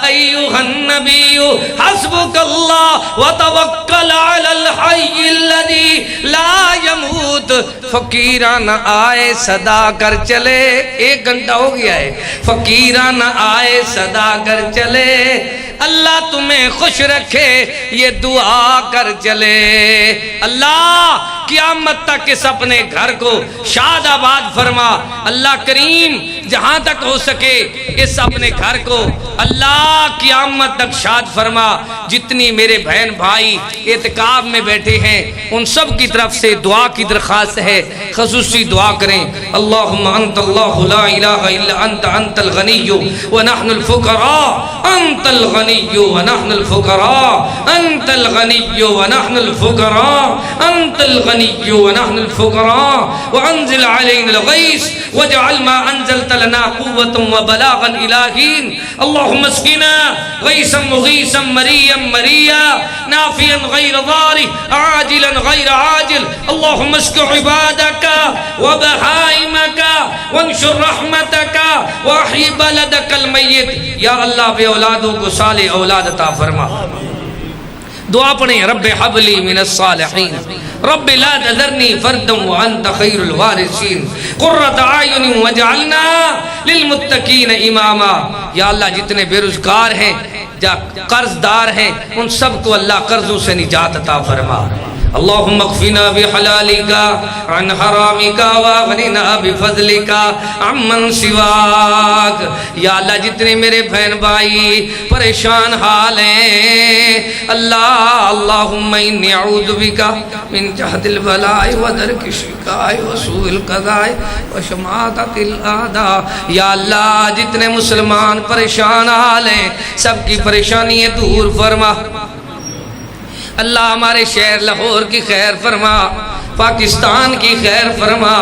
أَيُّهَا النَّبِيُّ حَسْبُكَ اللَّهُ وَتَوَكَّلْ عَلَى الْحَيِّ الَّذِي لَا يَمُوتُ۔ فقیرانہ آئے صدا کر چلے، 1 گھنٹہ ہو گیا ہے، فقیرانہ آئے صدا کر چلے، اللہ تمہیں خوش رکھے یہ دعا کر چلے۔ اللہ قیامت تک اس اپنے گھر کو شاد آباد فرما، اللہ کریم جہاں تک ہو سکے اس اپنے گھر کو اللہ قیامت تک شاد فرما۔ جتنی میرے بہن بھائی اعتکاف میں بیٹھے ہیں ان سب کی طرف سے دعا کی درخواست ہے، خصوصی دعا کریں۔ اللہم انت اللہ لا الہ الا انت، انت الغنی ونحن الفقراء، انت الغنی الغنی ونحن الفقراء انت الغنی ونحن الفقراء انت الغنی ونحن الفقراء وانزل علينا الغيث واجعل ما انزلت لنا قوة وبلاغا الى حين اللهم اسقنا غيثا مغيثا مريا مريا نافعا غير ضار عاجلا غير عاجل اللهم اسق عبادك وبهائمك وانشر رحمتك واحيي بلدك الميت. یا اللہ بے اولادوں کو صالح اولاد عطا فرما. دعا پڑھیں رب حب لی من الصالحین رب لا تذرنی فردا وانت خیر الوارثین قرۃ اعین واجعلنا للمتقین اماما. یا اللہ جتنے بے روزگار ہیں یا قرض دار ہیں ان سب کو اللہ قرضوں سے نجات عطا فرما. اللہم اغفنا بحلالکا عن حرامکا واغننا بفضلکا عمن سواک. یا اللہ جتنے میرے بہن بھائی پریشان حال ہیں اللہ اللہم انی اعوذ بکا من جہد البلاء ودرک الشقاء وسوء القضاء وشماتۃ الاعداء. یا اللہ جتنے مسلمان پریشان حال ہیں سب کی پریشانی دور فرما. اللہ ہمارے شہر لاہور کی خیر فرما, پاکستان کی خیر فرما,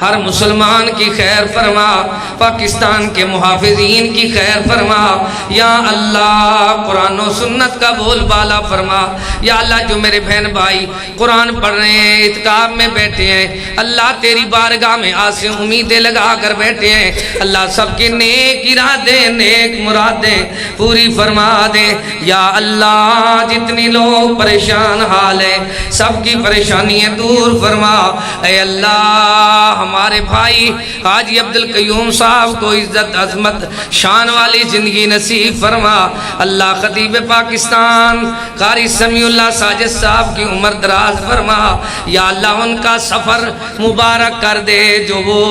ہر مسلمان کی خیر فرما, پاکستان کے محافظین کی خیر فرما. یا اللہ قرآن و سنت کا بول بالا فرما. یا اللہ جو میرے بہن بھائی قرآن پڑھ رہے ہیں اعتکاف میں بیٹھے ہیں اللہ تیری بارگاہ میں آسیں امیدیں لگا کر بیٹھے ہیں اللہ سب کے نیک ارادے نیک مرادیں پوری فرما دے. یا اللہ جتنی لوگ پریشان حال ہیں سب کی پریشانیاں دور فرما. اے اللہ ہمارے بھائی حاجی عبدالقیوم صاحب کو عزت عظمت شان والی زندگی نصیب فرما. اللہ خطیب پاکستان قاری سمیع اللہ ساجد صاحب کی عمر دراز فرما. یا اللہ ان کا سفر مبارک کر دے جو وہ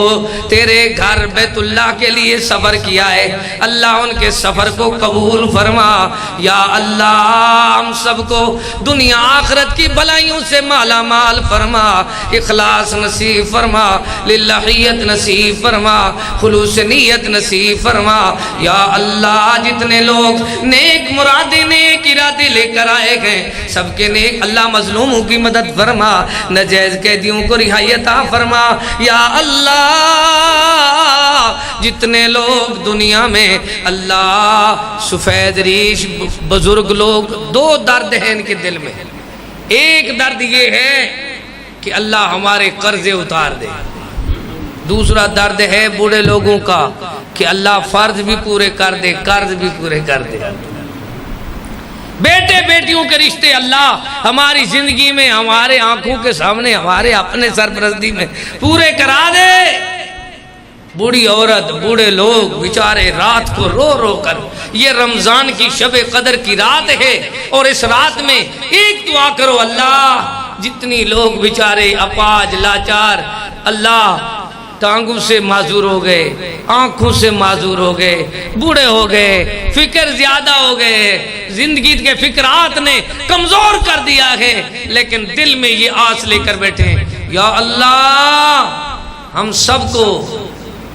تیرے گھر بیت اللہ کے لیے سفر کیا ہے اللہ ان کے سفر کو قبول فرما. یا اللہ ہم سب کو دنیا آخرت کی بھلائیوں سے مالا مال فرما, اخلاص نصیب فرما, للہیت نصیب فرما, خلوص نیت نصیب فرما. یا اللہ جتنے لوگ نیک مرادے نیک ارادے لے کر آئے گئے سب کے نیک اللہ مظلوموں کی مدد فرما, ناجائز قیدیوں کو رہائی عطا فرما. یا اللہ جتنے لوگ دنیا میں اللہ سفید ریش بزرگ لوگ دو درد ہیں ان کے دل میں. ایک درد یہ ہے کہ اللہ ہمارے قرضے اتار دے, دوسرا درد ہے بوڑھے لوگوں کا کہ اللہ فرض بھی پورے کر دے قرض بھی پورے کر دے. بیٹے بیٹیوں کے رشتے اللہ ہماری زندگی میں ہمارے آنکھوں کے سامنے ہمارے اپنے سرپرستی میں پورے کرا دے. بوڑھی عورت بوڑھے لوگ بیچارے رات کو رو رو کر, یہ رمضان کی شب قدر کی رات ہے اور اس رات میں ایک دعا کرو اللہ جتنی لوگ بیچارے اپاج لاچار اللہ ٹانگوں سے معذور ہو گئے آنکھوں سے معذور ہو گئے بوڑھے ہو گئے فکر زیادہ ہو گئے زندگی کے فکرات نے کمزور کر دیا ہے لیکن دل میں یہ آس لے کر بیٹھے ہیں یا اللہ ہم سب کو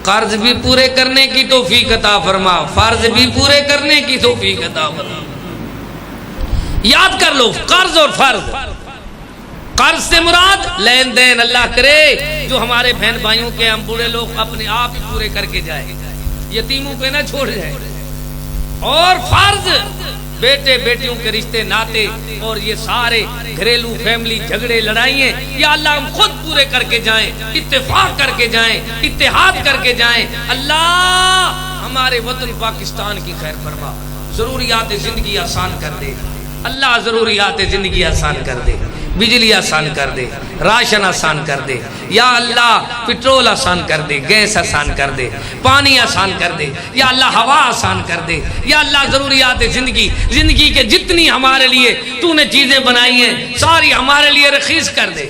قرض بھی پورے کرنے کی توفیق عطا فرما فرض بھی پورے کرنے کی توفیق عطا فرما. یاد کر لو قرض اور فرض, قرض سے مراد لین دین اللہ کرے جو ہمارے بہن بھائیوں کے ہم بوڑھے لوگ اپنے آپ ہی پورے کر کے جائیں یتیموں پہ نہ چھوڑ جائیں, اور فرض بیٹے بیٹیوں کے رشتے ناتے اور یہ سارے گھریلو فیملی جھگڑے لڑائیں یا اللہ ہم خود پورے کر کے جائیں اتفاق کر کے جائیں اتحاد کر کے جائیں. اللہ ہمارے وطن پاکستان کی خیر فرما, ضروریات زندگی آسان کر دے اللہ, ضروریات زندگی آسان کر دے, بجلی آسان کر دے, راشن آسان کر دے یا اللہ, پٹرول آسان کر دے, گیس آسان کر دے, پانی آسان کر دے یا اللہ, ہوا آسان کر دے یا اللہ, ضروریات زندگی کے جتنی ہمارے لیے تو نے چیزیں بنائی ہیں ساری ہمارے لیے رخیص کر دے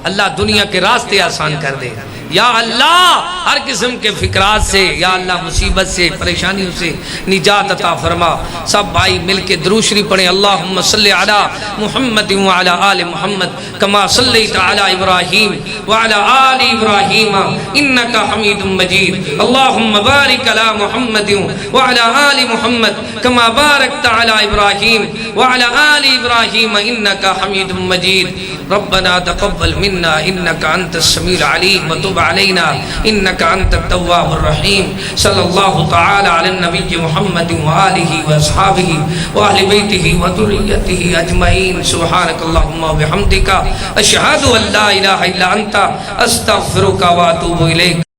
اللہ, دنیا کے راستے آسان کر دے, یا اللہ ہر قسم کے فکرات سے یا اللہ مصیبت سے پریشانیوں سے نجات عطا فرما۔ سب بھائی مل کے درود شریف پڑھیں، اللہم صلی علی محمد وعلی آل محمد کما صلیت علی ابراہیم وعلی آل ابراہیم انکا حمید مجید، اللہم بارک علی محمد وعلی آل محمد کما بارکت علی ابراہیم وعلی آل ابراہیم انکا حمید مجید۔ ربنا تقبل منا انکا انت السمیع العلیم وتب علينا إنك أنت التواب الرحيم۔ صلى الله تعالى على النبي محمد وآله وأصحابه وأهل بيته وذريته أجمعين، سبحانك اللهم وبحمدك أشهد أن لا إله إلا أنت أستغفرك وأتوب إليك۔